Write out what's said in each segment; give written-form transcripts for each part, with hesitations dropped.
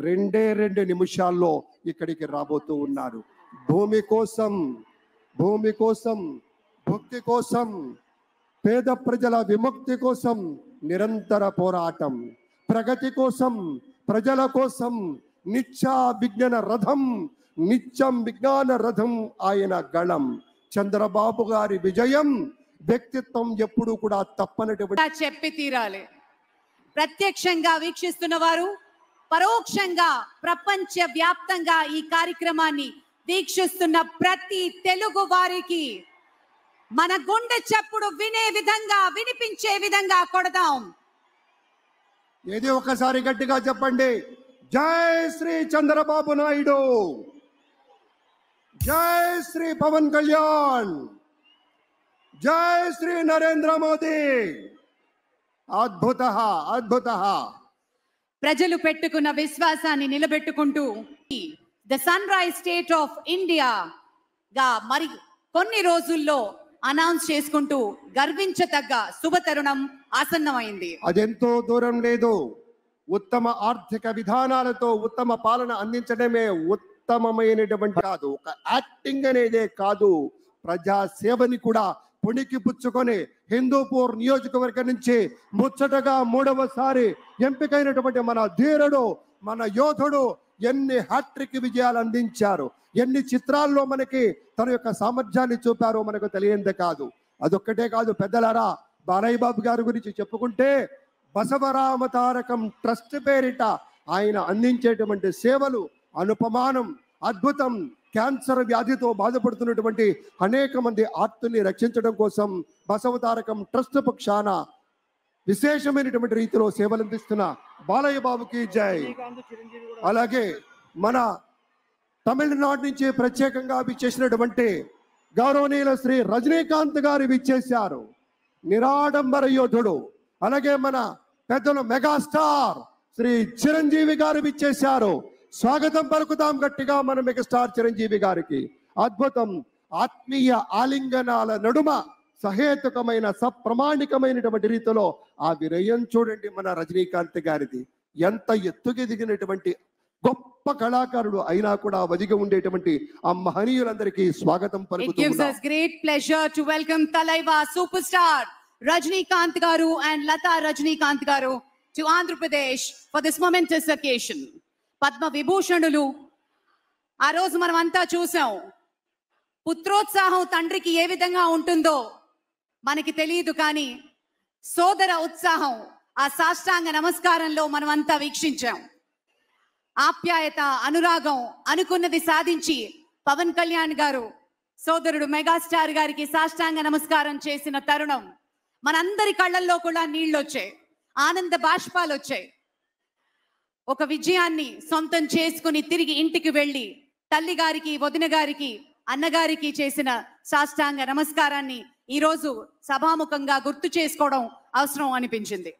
2 నిమిషాల్లో ఇక్కడికి రాబోతూ ఉన్నారు. భూమి కోసం, భక్తి కోసం, పేద ప్రజల విముక్తి కోసం నిరంతర పోరాటం, ప్రగతి కోసం, ప్రజల కోసం నిత్యం విజ్ఞాన రథం ఆయన గళం. చంద్రబాబు గారి విజయం వ్యక్తిత్వం ఎప్పుడు కూడా తప్పనటువంటి చెప్పి తీరాలి. ప్రత్యక్షంగా వీక్షిస్తున్న వారు, పరోక్షంగా ప్రపంచ వ్యాప్తంగా ఈ కార్యక్రమాన్ని వీక్షిస్తున్న ప్రతి తెలుగు వారికి మన గుండె చప్పుడు వినే విధంగా, వినిపించే విధంగా కొడదాం. ఏది ఒకసారి గట్టిగా చెప్పండి. జై శ్రీ చంద్రబాబు నాయుడు, జై శ్రీ పవన్ కళ్యాణ్, జై శ్రీ నరేంద్ర మోదీ. అద్భుత. ప్రజలు పెట్టుకున్న విశ్వాసాన్ని నిలబెట్టుకుంటూ the sunrise state of India గా మరి కొన్ని రోజుల్లో అనౌన్స్ చేసుకుంటూ గర్వించదగ్గ శుభతరుణం ఆసన్నమైంది. అదెంతో దూరం లేదు. ఉత్తమ ఆర్థిక విధానాలతో ఉత్తమ పాలన అందించడమే ఉత్తమమైనటువంటి కాదు, ఒక యాక్టింగ్ అనేదే కాదు, ప్రజా సేవని కూడా పుణికి పుచ్చుకొని హిందూపూర్ నియోజకవర్గం నుంచి ముచ్చటగా 3వసారి ఎంపికైనటువంటి మన ధీరుడు, మన యోధుడు ఎన్ని హ్యాట్రిక్ విజయాలు అందించారు, ఎన్ని చిత్రాల్లో మనకి తన యొక్క సామర్థ్యాన్ని చూపారో మనకు తెలియందే కాదు. అదొక్కటే కాదు పెద్దలారా, బాలయ్య బాబు గారి గురించి చెప్పుకుంటే బసవరామ తారకం ట్రస్ట్ పేరిట ఆయన అందించేటువంటి సేవలు అనుపమానం, అద్భుతం. క్యాన్సర్ వ్యాధితో బాధపడుతున్నటువంటి అనేక మంది ఆర్తుల్ని రక్షించడం కోసం బసవతారకం ట్రస్ట్ పక్షాన విశేషమైనటువంటి రీతిలో సేవలు అందిస్తున్న బాలయ్య బాబుకి జై. అలాగే మన తమిళనాడు నుంచి ప్రత్యేకంగా విచ్చేసినటువంటి గౌరవనీయుల శ్రీ రజనీకాంత్ గారు విచ్చేశారు, నిరాడంబర యోధుడు. అలాగే మన పెద్దలు మెగాస్టార్ శ్రీ చిరంజీవి గారు విచ్చేశారు. స్వాగతం పలుకుతాం గట్టిగా మన మెగాస్టార్ చిరంజీవి గారికి. అద్భుతం. ఆత్మీయ ఆలింగనాల నడుమ సహేతుకమైన సప్రమాణికమైనటువంటి రీతిలో ఆ విరయం చూడండి మన రజనీకాంత్ గారిది. ఎంత ఎత్తుకెదిగినటువంటి గొప్ప కళాకారుడు అయినా కూడా వదిగి ఉండేటువంటి ఆ మహనీయులందరికీ స్వాగతం పలుకుతూ It gives us great pleasure to welcome Talaiva superstar Rajnikant garu and Lata Rajnikant garu to Andhra Pradesh for this momentous occasion. Padma విభూషణులు ఆ రోజు మనం అంతా చూసాం. పుత్రోత్సాహం తండ్రికి ఏ విధంగా ఉంటుందో మనకి తెలియదు, కానీ సోదర ఉత్సాహం ఆ సాష్టాంగ నమస్కారంలో మనం అంతా వీక్షించాం. ఆప్యాయత, అనురాగం, అనుకున్నది సాధించి పవన్ కళ్యాణ్ గారు సోదరుడు మెగాస్టార్ గారికి సాష్టాంగ నమస్కారం చేసిన తరుణం మనందరి కళ్ళల్లో కూడా నీళ్ళు వచ్చాయి, ఆనంద బాష్పాలు వచ్చాయి. ఒక విజయాన్ని సొంతం చేసుకుని తిరిగి ఇంటికి వెళ్ళి తల్లి గారికి, వదిన గారికి, అన్నగారికి చేసిన సాష్టాంగ నమస్కారాన్ని ఈరోజు సభాముఖంగా గుర్తు చేసుకోవడం అవసరం అనిపించింది.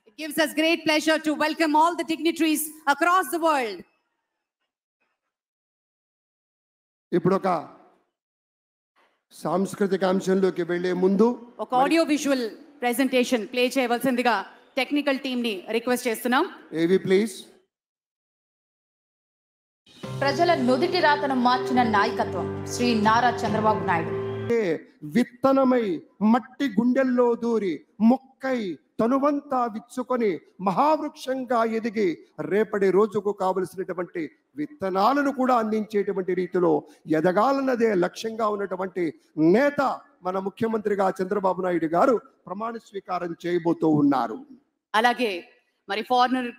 It gives us great pleasure to welcome all the dignitaries across the world. ఇప్పుడు ఒక సాంస్కృతిక అంశంలోకి వెళ్లే ముందు ఒక ఆడియో విజువల్ ప్రెజెంటేషన్ ప్లే చేయవలసిందిగా టెక్నికల్ టీమ్ ని రిక్వెస్ట్ చేస్తున్నాం. ఏవి ప్లీజ్. ప్రజల నుదిటి రాతను మార్చిన నాయకత్వం శ్రీ నారా చంద్రబాబు నాయుడు. విత్తనమై మట్టి గుండెల్లో దూరి మొక్కై తనువంతా విచ్చుకొని మహావృక్షంగా ఎదిగి రేపటి రోజుకు కావలసినటువంటి విత్తనాలను కూడా అందించేటువంటి రీతిలో ఎదగాలన్నదే లక్ష్యంగా ఉన్నటువంటి నేత మన ముఖ్యమంత్రిగా చంద్రబాబు నాయుడు గారు ప్రమాణ స్వీకారం చేయబోతూ ఉన్నారు. అలాగే మరి ఫారినర్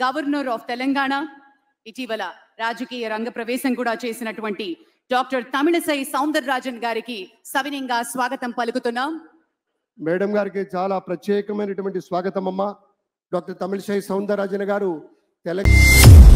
గవర్నర్ ఆఫ్ తెలంగాణ, ఇటీవల రాజకీయ రంగ ప్రవేశం కూడా చేసినటువంటి డాక్టర్ తమిళసై సౌందరరాజన్ గారికి సవినయంగా స్వాగతం పలుకుతున్నాం. మేడం గారికి చాలా ప్రత్యేకమైనటువంటి స్వాగతం అమ్మా. డాక్టర్ తమిళసై సౌందరరాజన్ గారు తెలంగాణ